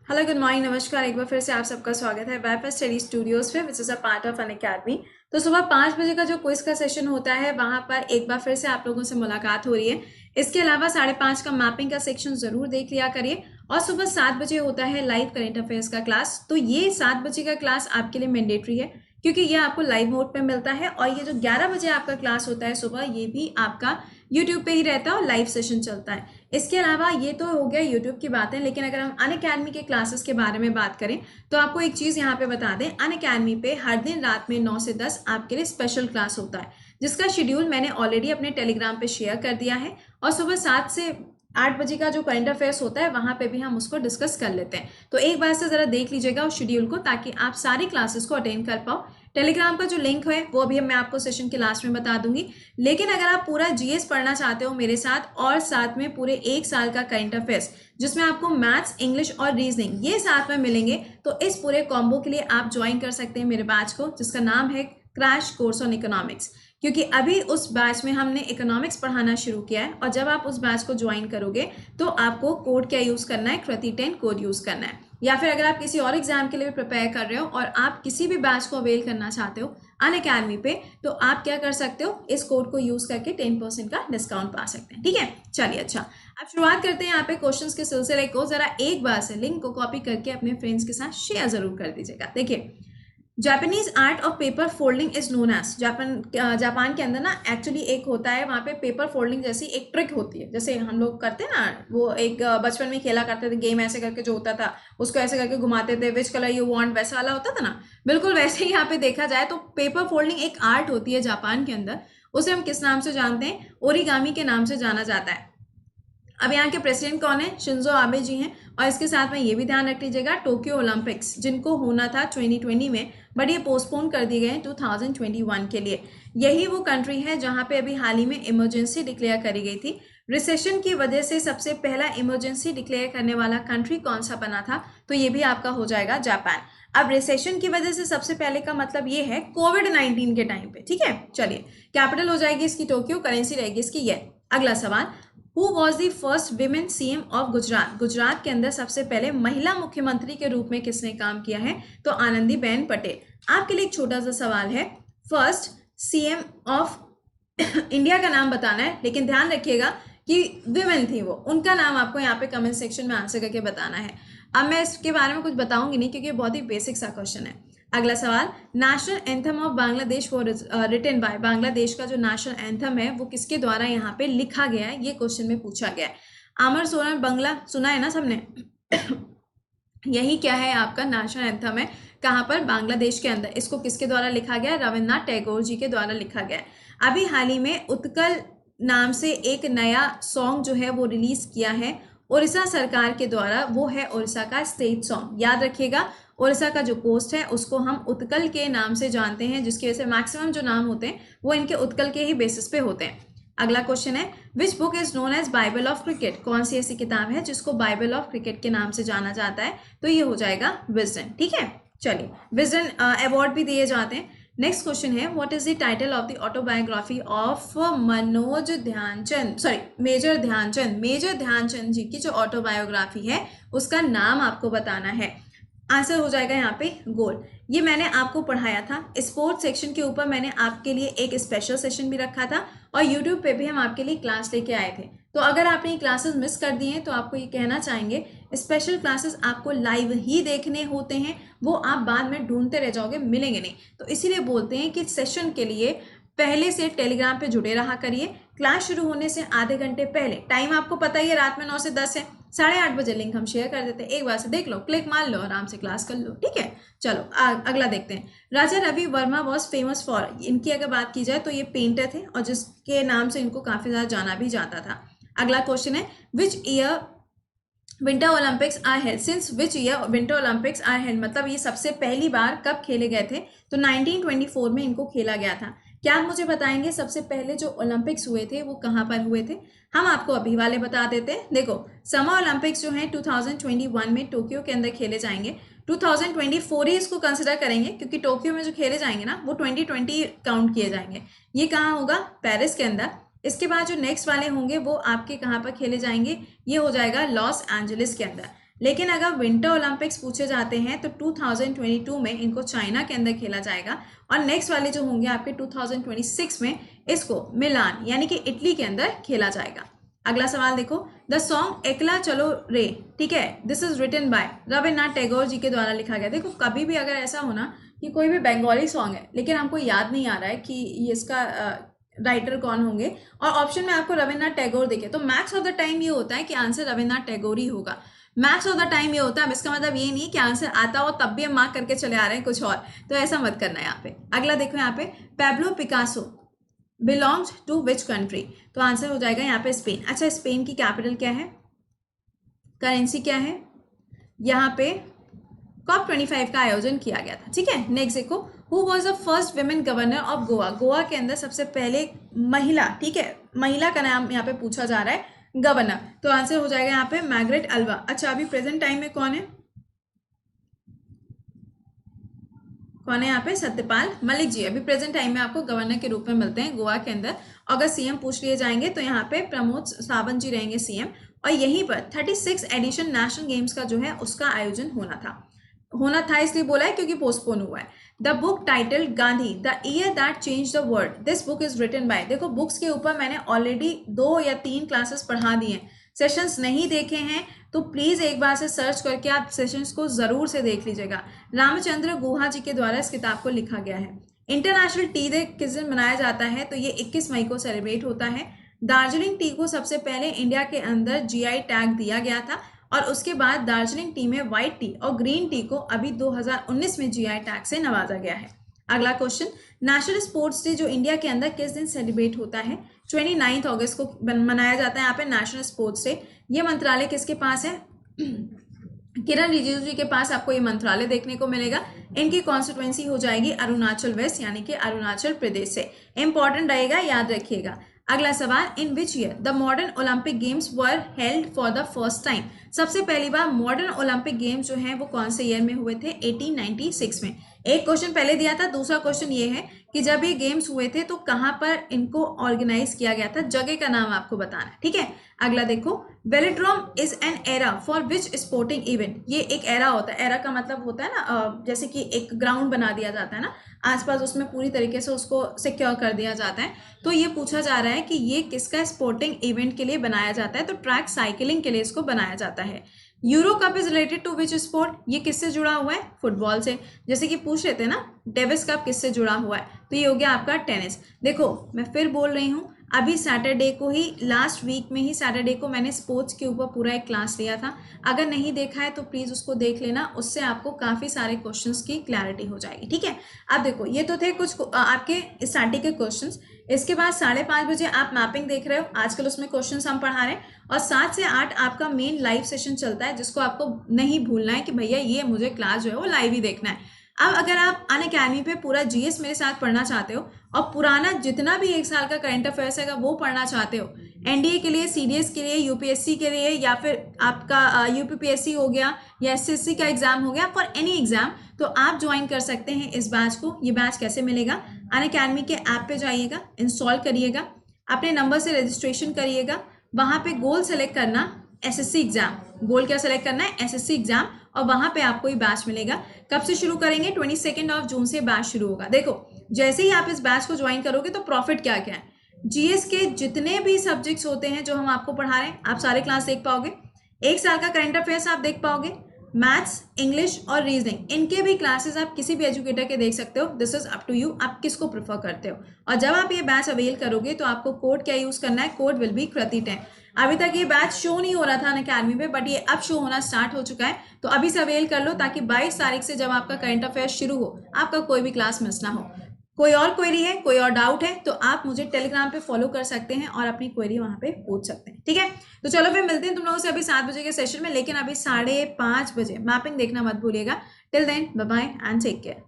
Hello good morning नमस्कार। एक बार फिर से आप सबका स्वागत है वेब स्टडी स्टूडियोज पे which is a part of Unacademy. तो सुबह 5 बजे का जो क्विज का सेशन होता है वहां पर एक बार फिर से आप लोगों से मुलाकात हो रही है। इसके अलावा 5:30 का मैपिंग का सेक्शन जरूर देख लिया करिए और सुबह 7 बजे होता है लाइव करेंट अफेयर्स का क्लास। तो ये 7 बजे का क्लास आपके लिए मैंडेटरी है क्योंकि ये आपको लाइव मोड पे मिलता है और ये जो 11 बजे आपका क्लास होता है सुबह, ये भी आपका यूट्यूब पे ही रहता है और लाइव सेशन चलता है। इसके अलावा ये तो हो गया यूट्यूब की बातें, लेकिन अगर हम अनअकैडमी के क्लासेस के बारे में बात करें तो आपको एक चीज़ यहाँ पे बता दें, अनअकैडमी पे हर दिन रात में 9 से 10 आपके लिए स्पेशल क्लास होता है जिसका शेड्यूल मैंने ऑलरेडी अपने टेलीग्राम पे शेयर कर दिया है। और सुबह 7 से 8 बजे का जो करंट अफेयर्स होता है वहां पे भी हम उसको डिस्कस कर लेते हैं। तो एक बार से जरा देख लीजिएगा उस शेड्यूल को ताकि आप सारी क्लासेस को अटेंड कर पाओ। टेलीग्राम का जो लिंक है वो भी मैं आपको सेशन के लास्ट में बता दूंगी। लेकिन अगर आप पूरा जीएस पढ़ना चाहते हो मेरे साथ और साथ में पूरे 1 साल का करंट अफेयर्स जिसमें आपको मैथ्स, इंग्लिश और रीजनिंग ये साथ में मिलेंगे, तो इस पूरे कॉम्बो के लिए आप ज्वाइन कर सकते हैं मेरे बैच को जिसका नाम है क्रैश कोर्स ऑन इकोनॉमिक्स। क्योंकि अभी उस बैच में हमने इकोनॉमिक्स पढ़ाना शुरू किया है और जब आप उस बैच को ज्वाइन करोगे तो आपको कोड क्या यूज करना है, कृति 10 कोड यूज करना है। या फिर अगर आप किसी और एग्जाम के लिए भी प्रिपेयर कर रहे हो और आप किसी भी बैच को अवेल करना चाहते हो अनअकैडमी पे, तो आप क्या कर सकते हो, इस कोड को यूज करके 10% का डिस्काउंट पा सकते हैं। ठीक है, चलिए अच्छा अब शुरुआत करते हैं यहाँ पे क्वेश्चंस के सिलसिले को। जरा एक बार से लिंक को कॉपी करके अपने फ्रेंड्स के साथ शेयर जरूर कर दीजिएगा। देखिए, Japanese art of paper folding is known as, Japan के अंदर ना एक्चुअली एक होता है वहाँ पे पेपर फोल्डिंग जैसी एक ट्रिक होती है, जैसे हम लोग करते हैं ना, वो एक बचपन में खेला करते थे गेम, ऐसे करके जो होता था उसको ऐसे करके घुमाते थे, विच कलर यू वांट, वैसा वाला होता था ना। बिल्कुल वैसे ही यहाँ पे देखा जाए तो पेपर फोल्डिंग एक आर्ट होती है जापान के अंदर। उसे हम किस नाम से जानते हैं, ओरिगामी के नाम से जाना जाता है। अब यहाँ के प्रेसिडेंट कौन है, शिंजो आबे जी हैं। और इसके साथ में ये भी ध्यान रख लीजिएगा, टोक्यो ओलंपिक्स जिनको होना था 2020 में बट ये पोस्टपोन कर दिए गए 2021 के लिए। यही वो कंट्री है जहां पे अभी हाल ही में इमरजेंसी डिक्लेयर करी गई थी। रिसेशन की वजह से सबसे पहला इमरजेंसी डिक्लेयर करने वाला कंट्री कौन सा बना था, तो ये भी आपका हो जाएगा जापान। अब रिसेशन की वजह से सबसे पहले का मतलब ये है कोविड-19 के टाइम पे। ठीक है, चलिए कैपिटल हो जाएगी इसकी टोक्यो, करेंसी रहेगी इसकी येन। अगला सवाल, who was the first women CM of Gujarat, Gujarat के अंदर सबसे पहले महिला मुख्यमंत्री के रूप में किसने काम किया है, तो आनंदीबेन पटेल। आपके लिए एक छोटा सा सवाल है, फर्स्ट सीएम ऑफ इंडिया का नाम बताना है, लेकिन ध्यान रखिएगा कि विमेन थी वो, उनका नाम आपको यहाँ पे कमेंट सेक्शन में आंसर करके बताना है। अब मैं इसके बारे में कुछ बताऊंगी नहीं क्योंकि बहुत ही बेसिक सा क्वेश्चन है। अगला सवाल, national anthem of Bangladesh for written by, Bangladesh का जो नेशनल एंथम है वो किसके द्वारा यहाँ पे लिखा गया है, ये क्वेश्चन में पूछा गया है। आमर सोनर बंगला सुना है ना सबने यही क्या है आपका नेशनल एंथम है, कहाँ पर, बांग्लादेश के अंदर। इसको किसके द्वारा लिखा गया, रविन्द्रनाथ टैगोर जी के द्वारा लिखा गया है। अभी हाल ही में उत्कल नाम से एक नया सॉन्ग जो है वो रिलीज किया है उड़ीसा सरकार के द्वारा, वो है उड़ीसा का स्टेट सॉन्ग। याद रखिएगा, उड़ीसा का जो कोस्ट है उसको हम उत्कल के नाम से जानते हैं, जिसकी वजह से मैक्सिमम जो नाम होते हैं वो इनके उत्कल के ही बेसिस पे होते हैं। अगला क्वेश्चन है, which book is known as Bible of cricket, कौन सी ऐसी किताब है जिसको बाइबल ऑफ क्रिकेट के नाम से जाना जाता है, तो ये हो जाएगा विजडन। ठीक है, चलिए विजडन अवार्ड भी दिए जाते हैं। नेक्स्ट क्वेश्चन है, what is the title of the autobiography of Manoj Dhyanchand, sorry major Dhyanchand, major Dhyanchand ji की जो ऑटोबायोग्राफी है उसका नाम आपको बताना है। आंसर हो जाएगा यहाँ पे गोल। ये मैंने आपको पढ़ाया था, स्पोर्ट्स सेक्शन के ऊपर मैंने आपके लिए एक स्पेशल सेशन भी रखा था और यूट्यूब पे भी हम आपके लिए क्लास लेके आए थे। तो अगर आपने ये क्लासेस मिस कर दिए हैं तो आपको ये कहना चाहेंगे, स्पेशल क्लासेस आपको लाइव ही देखने होते हैं, वो आप बाद में ढूंढते रह जाओगे, मिलेंगे नहीं। तो इसीलिए बोलते हैं कि सेशन के लिए पहले से टेलीग्राम पे जुड़े रहा करिए। क्लास शुरू होने से आधे घंटे पहले, टाइम आपको पता ही है रात में 9 से 10 है, 8:30 बजे लिंक हम शेयर कर देते हैं, एक बार से देख लो, क्लिक मार लो, आराम से क्लास कर लो। ठीक है, चलो अगला देखते हैं। Raja Ravi Varma was famous for, इनकी अगर बात की जाए तो ये पेंटर थे और जिसके नाम से इनको काफी ज्यादा जाना भी जाता था। अगला क्वेश्चन है, which year winter Olympics are held, since which year winter Olympics are held, मतलब ये सबसे पहली बार कब खेले गए थे, तो 1924 में इनको खेला गया था। क्या आप मुझे बताएंगे सबसे पहले जो ओलंपिक्स हुए थे वो कहाँ पर हुए थे, हम आपको अभी वाले बता देते हैं। देखो, समर ओलंपिक्स जो है 2021 में टोक्यो के अंदर खेले जाएंगे। 2024 ही इसको कंसिडर करेंगे क्योंकि टोक्यो में जो खेले जाएंगे ना वो 2020 काउंट किए जाएंगे। ये कहाँ होगा, पेरिस के अंदर। इसके बाद जो नेक्स्ट वाले होंगे वो आपके कहाँ पर खेले जाएंगे, ये हो जाएगा लॉस एंजलिस के अंदर। लेकिन अगर विंटर ओलंपिक्स पूछे जाते हैं तो 2022 में इनको चाइना के अंदर खेला जाएगा और नेक्स्ट वाले जो होंगे आपके 2026 में इसको मिलान यानी कि इटली के अंदर खेला जाएगा। अगला सवाल देखो, द सॉन्ग एकला चलो रे, ठीक है, this is written by Rabindranath Tagore ji के द्वारा लिखा गया। देखो कभी भी अगर ऐसा होना कि कोई भी बंगाली सॉन्ग है लेकिन हमको याद नहीं आ रहा है कि ये इसका राइटर कौन होंगे और ऑप्शन में आपको रविन्द्रनाथ टैगोर दिखे तो मैक्स ऑफ द टाइम ये होता है कि आंसर रविन्द्रनाथ टैगोर ही होगा। मैक्स ऑफ द टाइम ये होता है, अब इसका मतलब ये नहीं कि आंसर आता हो तब भी हम मार्क करके चले आ रहे हैं कुछ और, तो ऐसा मत करना यहाँ पे। अगला देखो यहाँ पे, Pablo Picasso belongs to which country, तो आंसर हो जाएगा यहाँ पे स्पेन। अच्छा, स्पेन की कैपिटल क्या है, करेंसी क्या है, यहाँ पे COP25 का आयोजन किया गया था। ठीक है, नेक्स्ट देखो, who was the first women governor of Goa, Goa के अंदर सबसे पहले महिला, ठीक है, महिला का नाम यहाँ पे पूछा जा रहा है गवर्नर, तो आंसर हो जाएगा यहाँ पे मार्गरेट अल्वा। अच्छा, अभी प्रेजेंट टाइम में कौन है यहाँ पे, सत्यपाल मलिक जी अभी प्रेजेंट टाइम में आपको गवर्नर के रूप में मिलते हैं गोवा के अंदर। अगर सीएम पूछ लिए जाएंगे तो यहाँ पे प्रमोद सावंत जी रहेंगे सीएम, और यहीं पर 36 एडिशन नेशनल गेम्स का जो है उसका आयोजन होना था इसलिए बोला है क्योंकि पोस्टपोन हुआ है। The book title Gandhi the year that changed the world, this book is written by, देखो बुक्स के ऊपर मैंने ऑलरेडी 2 या 3 क्लासेस पढ़ा दिए हैं, सेशंस नहीं देखे हैं तो प्लीज एक बार से सर्च करके आप सेशंस को जरूर से देख लीजिएगा। रामचंद्र गुहा जी के द्वारा इस किताब को लिखा गया है। इंटरनेशनल टी डे किस दिन मनाया जाता है, तो ये 21 मई को सेलिब्रेट होता है। दार्जिलिंग टी को सबसे पहले इंडिया के अंदर जीआई टैग दिया गया था और उसके बाद दार्जिलिंग टी में व्हाइट टी और ग्रीन टी को अभी 2019 में जीआई टैग से नवाजा गया है। अगला क्वेश्चन, नेशनल स्पोर्ट्स डे जो इंडिया के अंदर किस दिन सेलिब्रेट होता है, 29 अगस्त को मनाया जाता है यहाँ पे नेशनल स्पोर्ट्स डे। ये मंत्रालय किसके पास है, किरण रिजिजू जी के पास आपको ये मंत्रालय देखने को मिलेगा। इनकी कॉन्स्टिट्यूएंसी हो जाएगी अरुणाचल वेस्ट यानी कि अरुणाचल प्रदेश से, इंपॉर्टेंट रहेगा, याद रखिएगा। अगला सवाल, in which year the modern Olympic games were held for the first time, सबसे पहली बार मॉडर्न ओलंपिक गेम्स जो हैं वो कौन से ईयर में हुए थे, 1896 में। एक क्वेश्चन पहले दिया था, दूसरा क्वेश्चन ये है कि जब ये गेम्स हुए थे तो कहाँ पर इनको ऑर्गेनाइज किया गया था, जगह का नाम आपको बताना है। ठीक है, अगला देखो, velodrome is an era for which sporting event, ये एक एरा होता है, एरा का मतलब होता है ना जैसे कि एक ग्राउंड बना दिया जाता है ना आसपास, उसमें पूरी तरीके से उसको सिक्योर कर दिया जाता है, तो ये पूछा जा रहा है कि ये किसका स्पोर्टिंग इवेंट के लिए बनाया जाता है, तो ट्रैक साइकिलिंग के लिए इसको बनाया जाता है। Euro Cup is related to which sport, ये किससे जुड़ा हुआ है, फुटबॉल से, जैसे कि पूछ रहे थे ना डेविस कप किससे जुड़ा हुआ है, तो ये हो गया आपका टेनिस। देखो मैं फिर बोल रही हूँ, अभी सैटरडे को ही, लास्ट वीक में ही सैटरडे को मैंने स्पोर्ट्स के ऊपर पूरा एक क्लास लिया था, अगर नहीं देखा है तो प्लीज़ उसको देख लेना, उससे आपको काफ़ी सारे क्वेश्चंस की क्लैरिटी हो जाएगी। ठीक है, अब देखो ये तो थे कुछ आपके स्टैटिक के क्वेश्चंस, इसके बाद 5:30 बजे आप मैपिंग देख रहे हो, आजकल उसमें क्वेश्चंस हम पढ़ा रहे हैं, और 7 से 8 आपका मेन लाइव सेशन चलता है जिसको आपको नहीं भूलना है कि भैया ये मुझे क्लास जो है वो लाइव ही देखना है। अब अगर आप अनअकैडमी पे पूरा जीएस मेरे साथ पढ़ना चाहते हो और पुराना जितना भी 1 साल का करंट अफेयर्स है वो पढ़ना चाहते हो, एनडीए के लिए, सीडीएस के लिए, यूपीएससी के लिए, या फिर आपका यूपीपीएससी हो गया या एसएससी का एग्जाम हो गया, फॉर एनी एग्जाम, तो आप ज्वाइन कर सकते हैं इस बैच को। ये बैच कैसे मिलेगा, अनअकैडमी के ऐप पे जाइएगा, इंस्टॉल करिएगा, अपने नंबर से रजिस्ट्रेशन करिएगा, वहाँ पे गोल सेलेक्ट करना एसएससी एग्जाम, गोल क्या सेलेक्ट करना है, एसएससी एग्जाम, और वहां पे आपको ये बैच मिलेगा। कब से शुरू करेंगे, 22 जून से बैच शुरू होगा। देखो जैसे ही आप इस बैच को ज्वाइन करोगे तो प्रॉफिट क्या क्या है, जीएस के जितने भी सब्जेक्ट्स होते हैं जो हम आपको पढ़ा रहे हैं आप सारे क्लास देख पाओगे, 1 साल का करंट अफेयर्स आप देख पाओगे, मैथ्स, इंग्लिश और रीजनिंग, इनके भी क्लासेस आप किसी भी एजुकेटर के देख सकते हो, this is up to you, आप किसको प्रेफर करते हो। और जब आप ये बैच अवेल करोगे तो आपको कोड क्या यूज करना है, कोड विल बी कृति10। अभी तक ये बैच शो नहीं हो रहा था अनअकैडमी पे, बट ये अब शो होना स्टार्ट हो चुका है, तो अभी से अवेल कर लो ताकि 22 तारीख से जब आपका करंट अफेयर शुरू हो आपका कोई भी क्लास मिस ना हो। कोई और क्वेरी है, कोई और डाउट है तो आप मुझे टेलीग्राम पे फॉलो कर सकते हैं और अपनी क्वेरी वहां पे पूछ सकते हैं। ठीक है, तो चलो फिर मिलते हैं तुम लोगों से अभी 7 बजे के सेशन में, लेकिन अभी 5:30 बजे मैपिंग देखना मत भूलिएगा। Till then bye bye and take care.